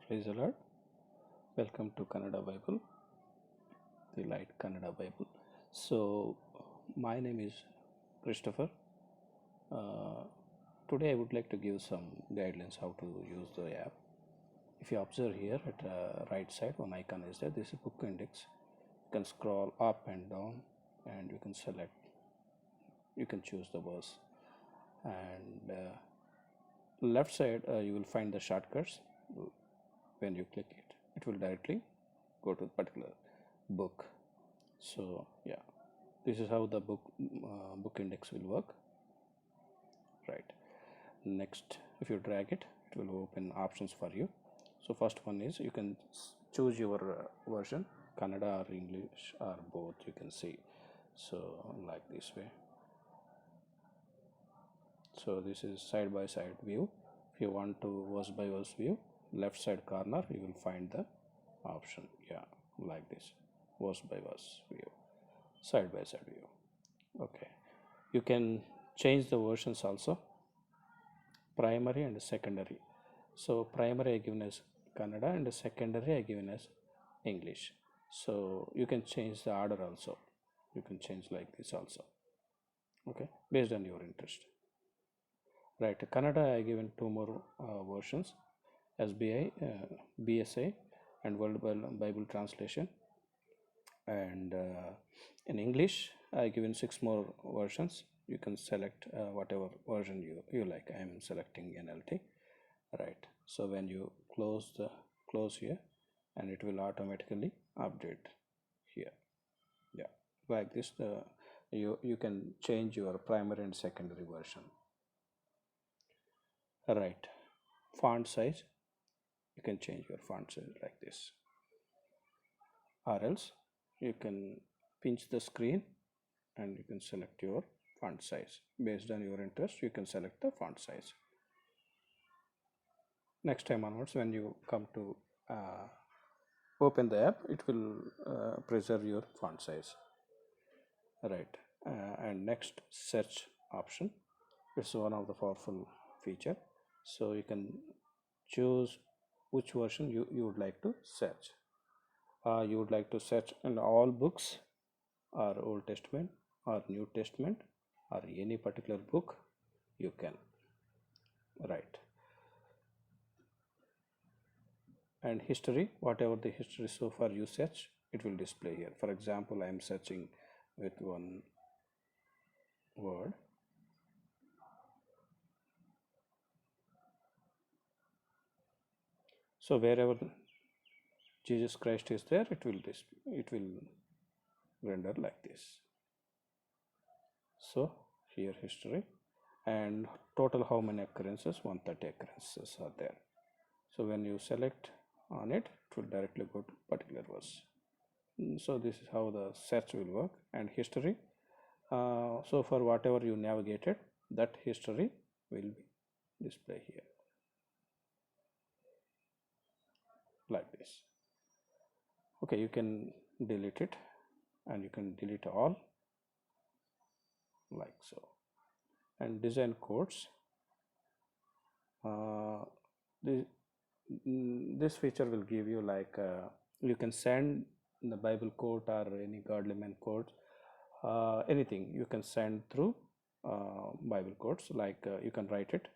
Praise the Lord. Welcome to Kannada Bible, the Light Kannada Bible. So, my name is Christopher. Today, I would like to give some guidelines how to use the app. If you observe here at the right side, one icon is there. This is book index. You can scroll up and down, and you can select. You can choose the verse, and left side you will find the shortcuts. When you click it, it will directly go to the particular book. So yeah, this is how the book index will work. Right, next, if you drag it, it will open options for you. So first one is you can choose your version, Kannada or English or both, you can see. So like this way. So this is side by side view. If you want to verse by verse view, left side corner you will find the option, yeah, like this, verse by verse view, side by side view. Okay, you can change the versions also, primary and secondary. So primary I given as Kannada and secondary I given as English. So you can change the order also, you can change like this also, okay, based on your interest. Right, Kannada I given two more versions, SBI, BSA and World Bible Translation, and in English I given 6 more versions. You can select whatever version you like. I am selecting NLT. Right, so when you close here, and it will automatically update here, yeah, like this. You can change your primary and secondary version. Right, font size, you can change your font size like this, or else you can pinch the screen and you can select your font size. Based on your interest, you can select the font size. Next time onwards, when you come to open the app, it will preserve your font size. Right, and next, search option. It's one of the powerful feature. So you can choose which version you would like to search. You would like to search in all books, or Old Testament or New Testament, or any particular book, you can. Right, and history, whatever the history so far you search, it will display here. For example, I am searching with one word. So wherever Jesus Christ is there, it will render like this. So here history, and total how many occurrences, 130 occurrences are there. So when you select on it, it will directly go to particular verse. So this is how the search will work. And history, so for whatever you navigated, that history will be displayed here like this. Okay, you can delete it, and you can delete all like so. And design codes, this feature will give you like you can send the Bible quote or any godly man quote, anything you can send through Bible quotes, like you can write it,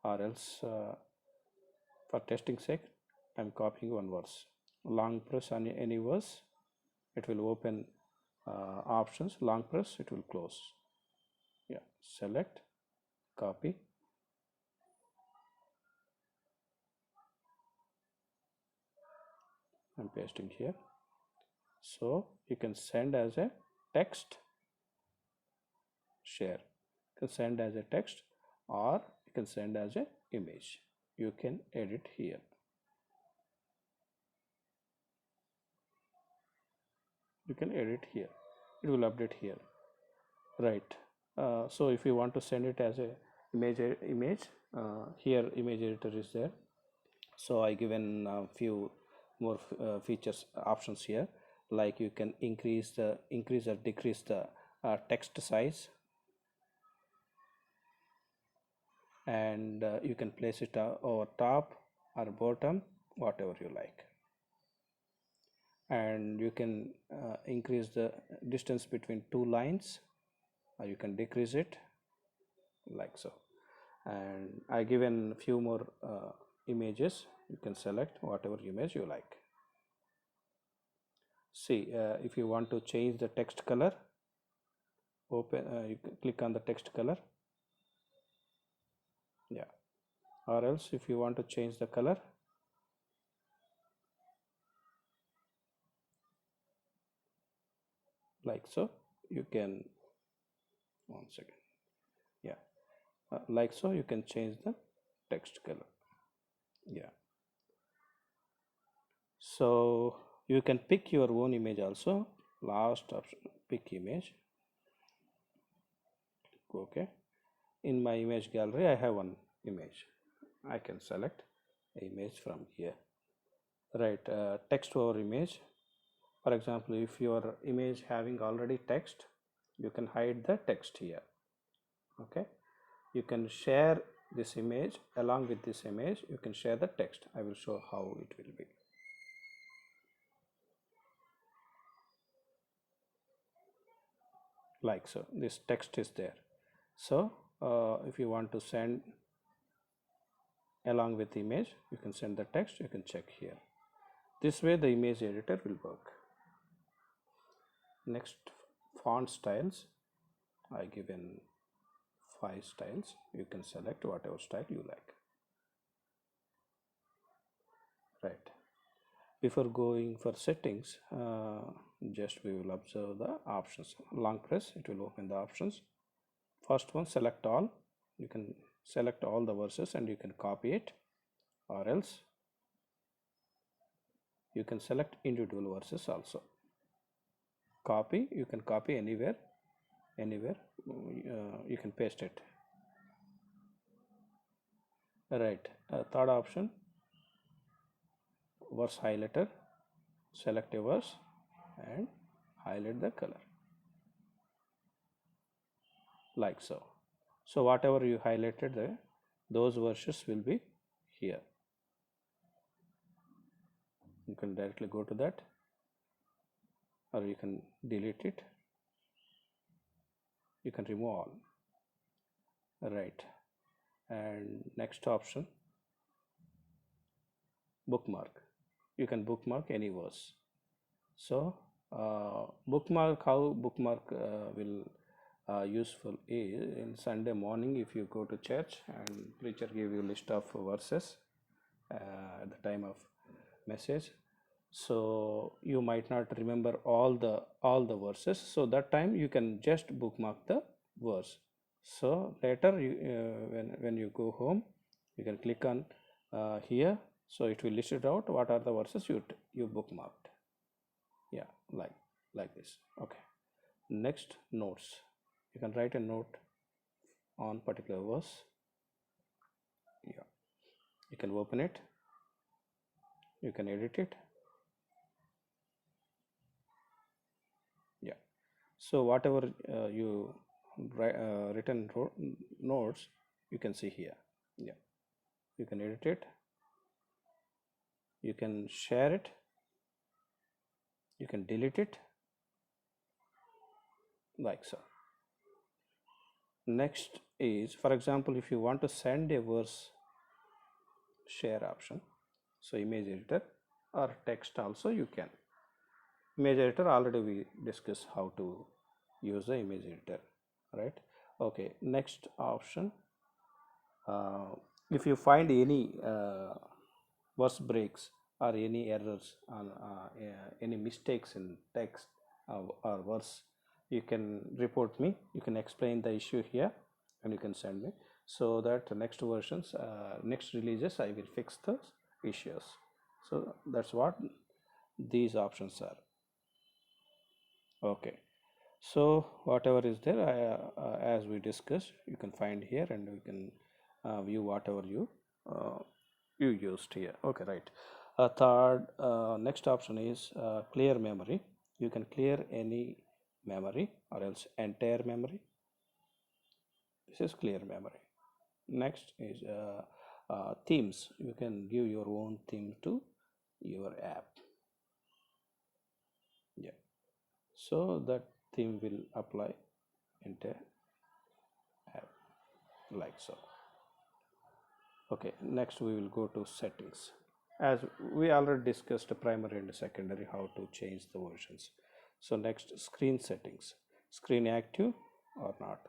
or else for testing sake, I'm copying one verse. Long press on any verse, it will open options. Long press, it will close. Yeah, select, copy, I'm pasting here. So you can send as a text, share. You can send as a text, or you can send as a image. You can edit here. You can edit here. It will update here. Right. So if you want to send it as a image, here image editor is there. So I given a few more features options here, like you can increase or decrease the text size, and you can place it over top or bottom whatever you like. And you can increase the distance between two lines, or you can decrease it like so. And I given few more images. You can select whatever image you like. See, if you want to change the text color, open you click on the text color, yeah, or else if you want to change the color, like so, you can, one second, yeah, like so you can change the text color, yeah. So you can pick your own image also. Last option, pick image. Okay, in my image gallery I have one image. I can select image from here, right? Text over image. For example, if your image having already text, you can hide the text here. Okay, you can share this image. Along with this image you can share the text. I will show how it will be. Like so, this text is there. So if you want to send along with the image, you can send the text, you can check here. This way the image editor will work. Next, font styles. I given 5 styles. You can select whatever style you like. Right. Before going for settings, just we will observe the options. Long press, it will open the options. First one, select all. You can select all the verses and you can copy it, or else you can select individual verses also. Copy, you can copy anywhere, you can paste it. Right. Third option, verse highlighter. Select a verse and highlight the color like so. So whatever you highlighted there, those verses will be here. You can directly go to that, or you can delete it. You can remove all. Right. And next option, bookmark. You can bookmark any verse. So bookmark, how bookmark will useful is in Sunday morning, if you go to church and preacher give you list of verses at the time of message, so you might not remember all the verses, so that time you can just bookmark the verse. So later you, when you go home, you can click on here, so it will list it out what are the verses you bookmarked. Yeah, like this. Okay, next, notes. You can write a note on particular verse. Yeah, you can open it, you can edit it. Yeah, so whatever you written notes, you can see here. Yeah, you can edit it, you can share it, you can delete it, like so. Next is, for example, if you want to send a verse, share option. So image editor or text also you can. Image editor already we discussed how to use the image editor, right? Okay, next option, if you find any verse breaks or any errors on any mistakes in text or verse, you can report me, you can explain the issue here and you can send me, so that next versions, next releases I will fix the issues. So that's what these options are. Okay, so whatever is there, as we discussed, you can find here and you can view whatever you used here. Okay, right. Third, next option is clear memory. You can clear any memory or else entire memory. This is clear memory. Next is themes. You can give your own theme to your app. Yeah, so that theme will apply into app like so. Okay, next we will go to settings. As we already discussed primary and secondary, how to change the versions. So next, screen settings, screen active or not.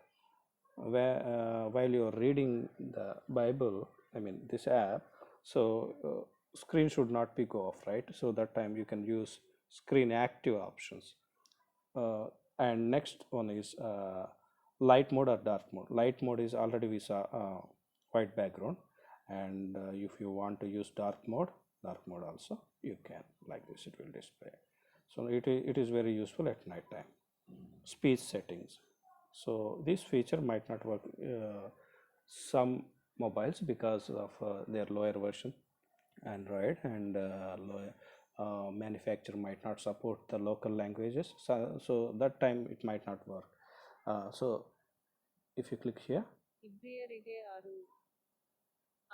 While you're reading the Bible, I mean this app, so screen should not be go off, right? So that time you can use screen active options. And next one is light mode or dark mode. Light mode is already we saw white background, and if you want to use dark mode also you can, like this it will display. So it is very useful at night time. Speech settings, so this feature might not work some mobiles because of their lower version Android, and manufacturer might not support the local languages, so that time it might not work. So if you click here, ಇಬ್ರಿಯರಿಗೆ 6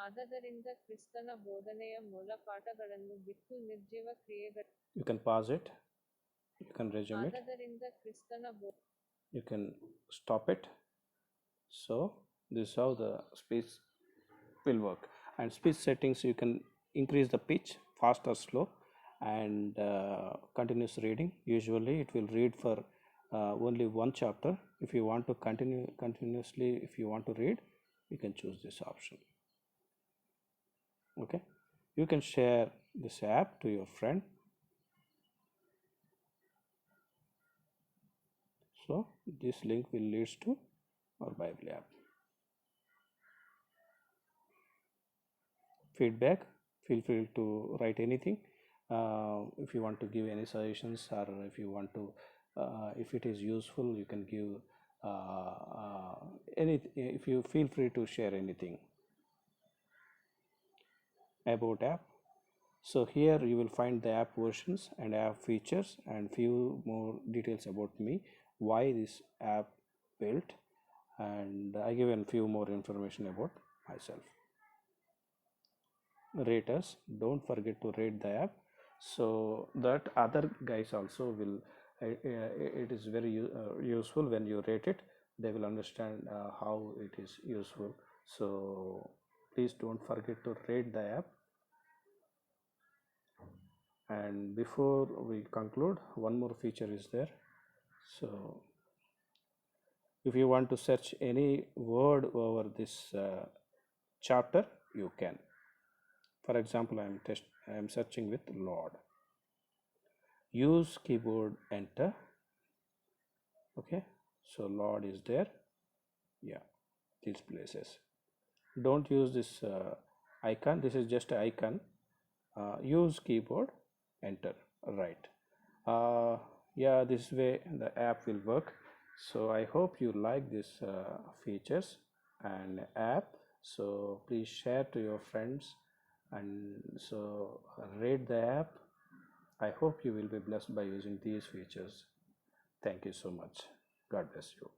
ಆದದರಿಂದ ಕ್ರಿಸ್ತನ ಬೋಧನೆಯ ಮೂಲ ಪಾಠಗಳನ್ನು ಬಿಟ್ಟು ನಿರ್ಜೀವ ಕ್ರಿಯೆಗಳ you can pause it, you can resume it, ಆದದರಿಂದ ಕ್ರಿಸ್ತನ you can stop it. So this is how the speech will work. And speech settings, you can increase the pitch, fast or slow, and continuous reading. Usually it will read for only one chapter. If you want to continue continuously, if you want to read, you can choose this option. Okay, you can share this app to your friend. So this link will lead to our Bible app. Feedback, feel free to write anything. If you want to give any suggestions, or if you want to if it is useful, you can give any, if you feel free to share anything. About app, so here you will find the app versions and app features and few more details about me, why this app built, and I give a few more information about myself. Rate us, don't forget to rate the app so that other guys also will it is very useful. When you rate it, they will understand how it is useful. So please don't forget to rate the app. And before we conclude, one more feature is there. So if you want to search any word over this chapter, you can. For example, I am searching with Lord. Use keyboard enter. Okay, so Lord is there. Yeah, these places. Don't use this icon, this is just an icon. Use keyboard enter, right. Yeah, this way the app will work. So I hope you like this features and app. So please share to your friends, and so rate the app. I hope you will be blessed by using these features. Thank you so much. God bless you.